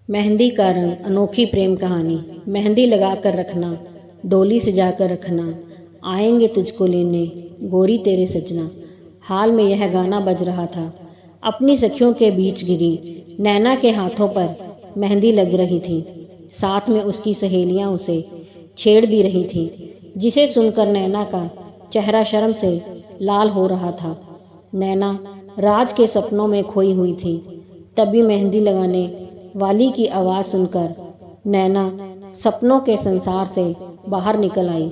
मेहंदी का रंग अनोखी प्रेम कहानी। मेहंदी लगा कर रखना, डोली सजा कर रखना, आएंगे तुझको लेने गोरी तेरे सजना। हाल में यह गाना बज रहा था। अपनी सखियों के बीच गिरी नैना के हाथों पर मेहंदी लग रही थी। साथ में उसकी सहेलियां उसे छेड़ भी रही थी, जिसे सुनकर नैना का चेहरा शर्म से लाल हो रहा था। नैना राज के सपनों में खोई हुई थी। तभी मेहंदी लगाने वाली की आवाज़ सुनकर नैना सपनों के संसार से बाहर निकल आई।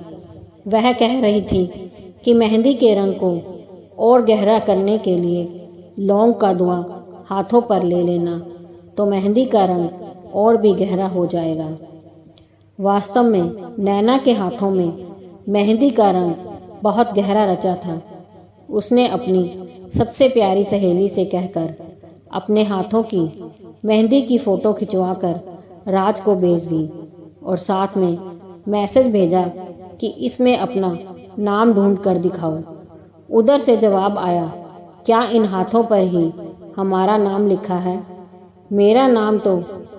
वह कह रही थी कि मेहंदी के रंग को और गहरा करने के लिए लौंग का धुआं हाथों पर ले लेना, तो मेहंदी का रंग और भी गहरा हो जाएगा। वास्तव में नैना के हाथों में मेहंदी का रंग बहुत गहरा रचा था। उसने अपनी सबसे प्यारी सहेली से कहकर अपने हाथों की मेहंदी की फ़ोटो खिंचवाकर राज को भेज दी और साथ में मैसेज भेजा कि इसमें अपना नाम ढूंढ कर दिखाओ। उधर से जवाब आया, क्या इन हाथों पर ही हमारा नाम लिखा है? मेरा नाम तो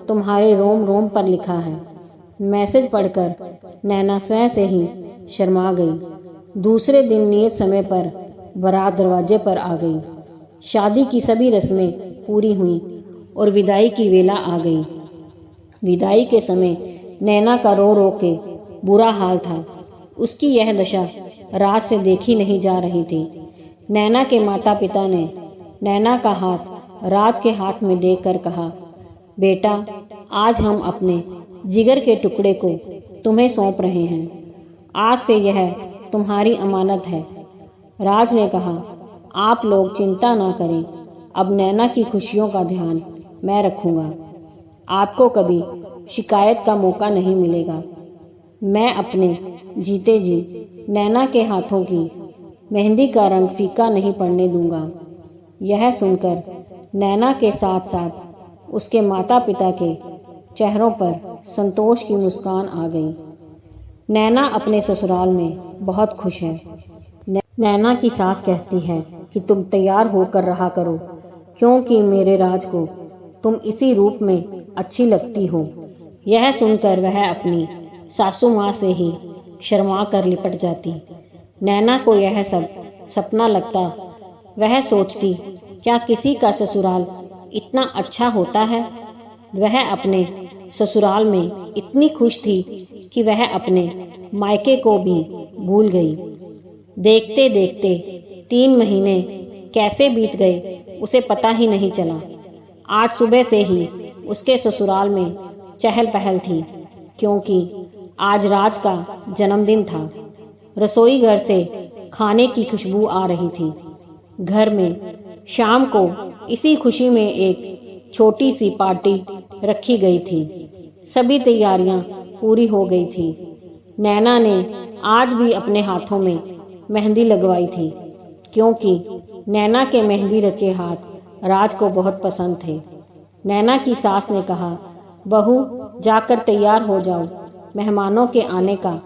तुम्हारे रोम रोम पर लिखा है। मैसेज पढ़कर नैना स्वयं से ही शर्मा गई। दूसरे दिन नियत समय पर बारात दरवाजे पर आ गई। शादी की सभी रस्में पूरी हुई और विदाई की वेला आ गई। विदाई के समय नैना का रो रो के बुरा हाल था। उसकी यह दशा राज से देखी नहीं जा रही थी। नैना के माता पिता ने नैना का हाथ राज के हाथ में देकर कहा, बेटा, आज हम अपने जिगर के टुकड़े को तुम्हें सौंप रहे हैं। आज से यह तुम्हारी अमानत है। राज ने कहा, आप लोग चिंता ना करें, अब नैना की खुशियों का ध्यान मैं रखूंगा। आपको कभी शिकायत का मौका नहीं मिलेगा। मैं अपने जीते जी नैना के हाथों की मेहंदी का रंग फीका नहीं पड़ने दूंगा। यह सुनकर नैना के साथ साथ उसके माता पिता के चेहरों पर संतोष की मुस्कान आ गई। नैना अपने ससुराल में बहुत खुश है। नैना की सास कहती है कि तुम तैयार होकर रहा करो, क्योंकि मेरे राज को तुम इसी रूप में अच्छी लगती हो। यह सुनकर वह अपनी सासू माँ से ही शर्मा कर लिपट जाती। नैना को यह सब सपना लगता। वह सोचती, क्या किसी का ससुराल इतना अच्छा होता है? वह अपने ससुराल में इतनी खुश थी कि वह अपने मायके को भी भूल गई। देखते देखते 3 महीने कैसे बीत गए उसे पता ही नहीं चला। आज सुबह से ही उसके ससुराल में चहल पहल थी, क्योंकि आज राज का जन्मदिन था। रसोई घर से खाने की खुशबू आ रही थी। घर में शाम को इसी खुशी में एक छोटी सी पार्टी रखी गई थी। सभी तैयारियां पूरी हो गई थी। नैना ने आज भी अपने हाथों में मेहंदी लगवाई थी, क्योंकि नैना के मेहंदी रचे हाथ राज को बहुत पसंद थे। नैना की सास ने कहा, बहू, जाकर तैयार हो जाओ, मेहमानों के आने का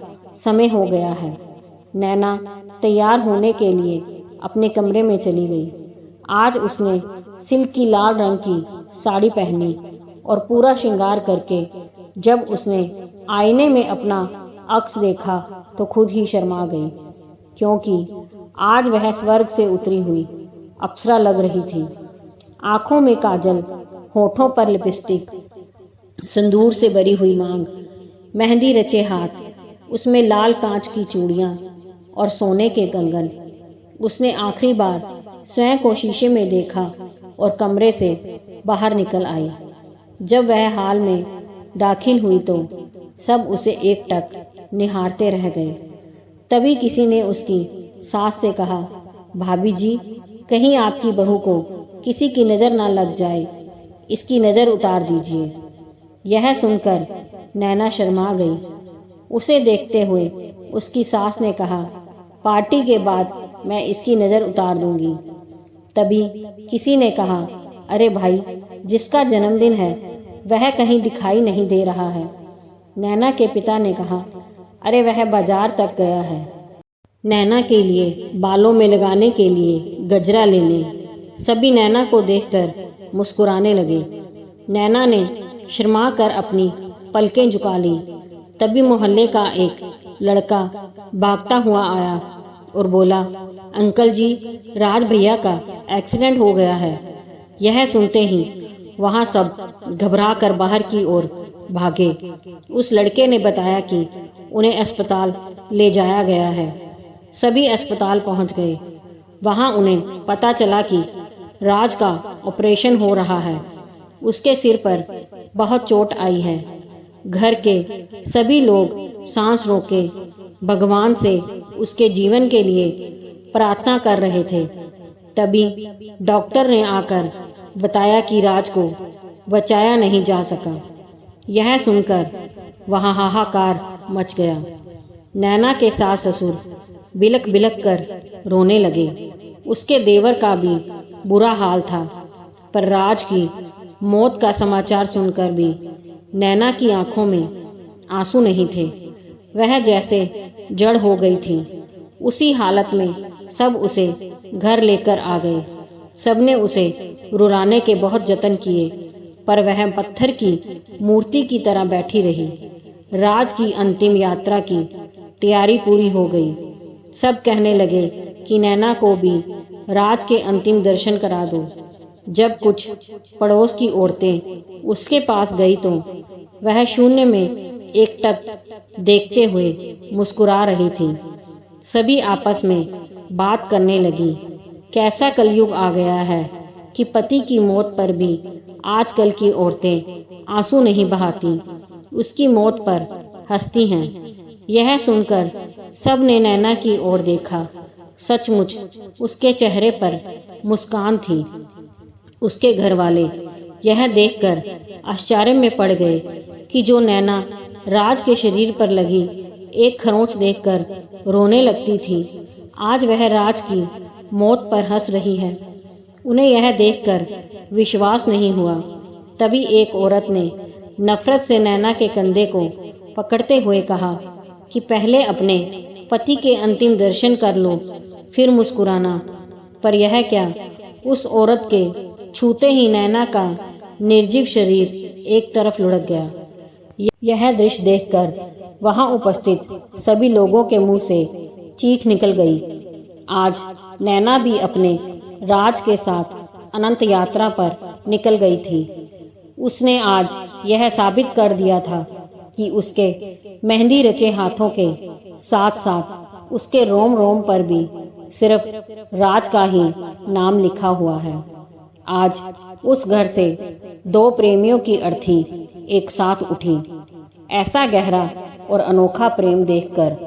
समय हो गया है। नैना तैयार होने के लिए अपने कमरे में चली गई। आज उसने सिल्क की लाल रंग की साड़ी पहनी और पूरा श्रृंगार करके जब उसने आईने में अपना अक्स देखा तो खुद ही शर्मा गई, क्योंकि आज वह स्वर्ग से उतरी हुई अप्सरा लग रही थी। आंखों में काजल, होठों पर लिपस्टिक, सिंदूर से भरी हुई मांग, मेहंदी रचे हाथ, उसमें लाल कांच की चूड़ियां और सोने के कंगन। उसने आखिरी बार स्वयं को शीशे में देखा और कमरे से बाहर निकल आई। जब वह हाल में दाखिल हुई तो सब उसे एकटक निहारते रह गए। तभी किसी ने उसकी सास से कहा, भाभी जी, कहीं आपकी बहू को किसी की नज़र ना लग जाए, इसकी नज़र उतार दीजिए। यह सुनकर नैना शर्मा गई। उसे देखते हुए उसकी सास ने कहा, पार्टी के बाद मैं इसकी नज़र उतार दूंगी। तभी किसी ने कहा, अरे भाई, जिसका जन्मदिन है वह कहीं दिखाई नहीं दे रहा है। नैना के पिता ने कहा, अरे वह बाजार तक गया है नैना के लिए बालों में लगाने के लिए गजरा लेने। सभी नैना को देखकर मुस्कुराने लगे। नैना ने शर्मा कर अपनी पलकें झुका ली। तभी मोहल्ले का एक लड़का भागता हुआ आया और बोला, अंकल जी, राज भैया का एक्सीडेंट हो गया है। यह सुनते ही वहां सब घबरा कर बाहर की ओर भागे। उस लड़के ने बताया कि उन्हें अस्पताल ले जाया गया है। सभी अस्पताल पहुंच गए। वहां उन्हें पता चला कि राज का ऑपरेशन हो रहा है। उसके सिर पर बहुत चोट आई है। घर के सभी लोग सांस रोके भगवान से उसके जीवन के लिए प्रार्थना कर रहे थे। तभी डॉक्टर ने आकर बताया कि राज को बचाया नहीं जा सका। यह सुनकर वहां हाहाकार मच गया। नैना के सास ससुर बिलक बिलक कर रोने लगे। उसके देवर का भी बुरा हाल था। पर राज की मौत का समाचार सुनकर भी नैना की आंखों में आंसू नहीं थे। वह जैसे जड़ हो गई थी। उसी हालत में सब उसे घर लेकर आ गए। सबने उसे रुलाने के बहुत जतन किए, पर वह पत्थर की मूर्ति की तरह बैठी रही। राज की अंतिम यात्रा की तैयारी पूरी हो गई। सब कहने लगे कि नैना को भी राज के अंतिम दर्शन करा दो। जब कुछ पड़ोस की औरतें उसके पास गई तो वह शून्य में एकटक देखते हुए मुस्कुरा रही थी। सभी आपस में बात करने लगी। कैसा कलयुग आ गया है कि पति की मौत पर भी आजकल की औरतें आंसू नहीं बहाती, उसकी मौत पर हंसती हैं। यह सुनकर सब ने नैना की ओर देखा। सचमुच उसके चेहरे पर मुस्कान थी। उसके घर वाले यह देखकर आश्चर्य में पड़ गए कि जो नैना राज के शरीर पर लगी एक खरोंच देखकर रोने लगती थी, आज वह राज की मौत पर हंस रही है। उन्हें यह देखकर विश्वास नहीं हुआ। तभी एक औरत ने नफरत से नैना के कंधे को पकड़ते हुए कहा कि पहले अपने पति के अंतिम दर्शन कर लो, फिर मुस्कुराना। पर यह क्या, उस औरत के छूते ही नैना का निर्जीव शरीर एक तरफ लुढ़क गया। यह दृश्य देखकर वहां उपस्थित सभी लोगों के मुंह से चीख निकल गई। आज नैना भी अपने राज के साथ अनंत यात्रा पर निकल गई थी। उसने आज यह साबित कर दिया था कि उसके मेहंदी रचे हाथों के साथ साथ उसके रोम रोम पर भी सिर्फ राज का ही नाम लिखा हुआ है। आज उस घर से दो प्रेमियों की अर्थी एक साथ उठी। ऐसा गहरा और अनोखा प्रेम देखकर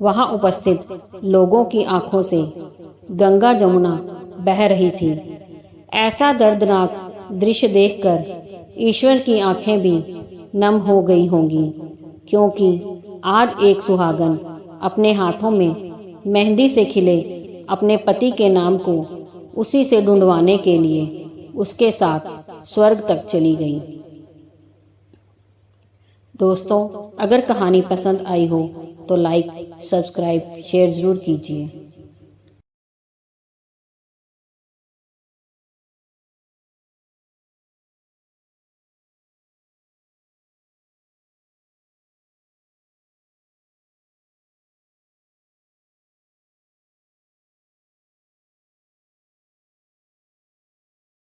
वहां उपस्थित लोगों की आंखों से गंगा जमुना बह रही थी। ऐसा दर्दनाक दृश्य देखकर ईश्वर की आंखें भी नम हो गई होंगी, क्योंकि आज एक सुहागन अपने हाथों में मेहंदी से खिले अपने पति के नाम को उसी से ढूंढवाने के लिए उसके साथ स्वर्ग तक चली गई। दोस्तों, अगर कहानी पसंद आई हो तो लाइक, सब्सक्राइब, शेयर जरूर कीजिए।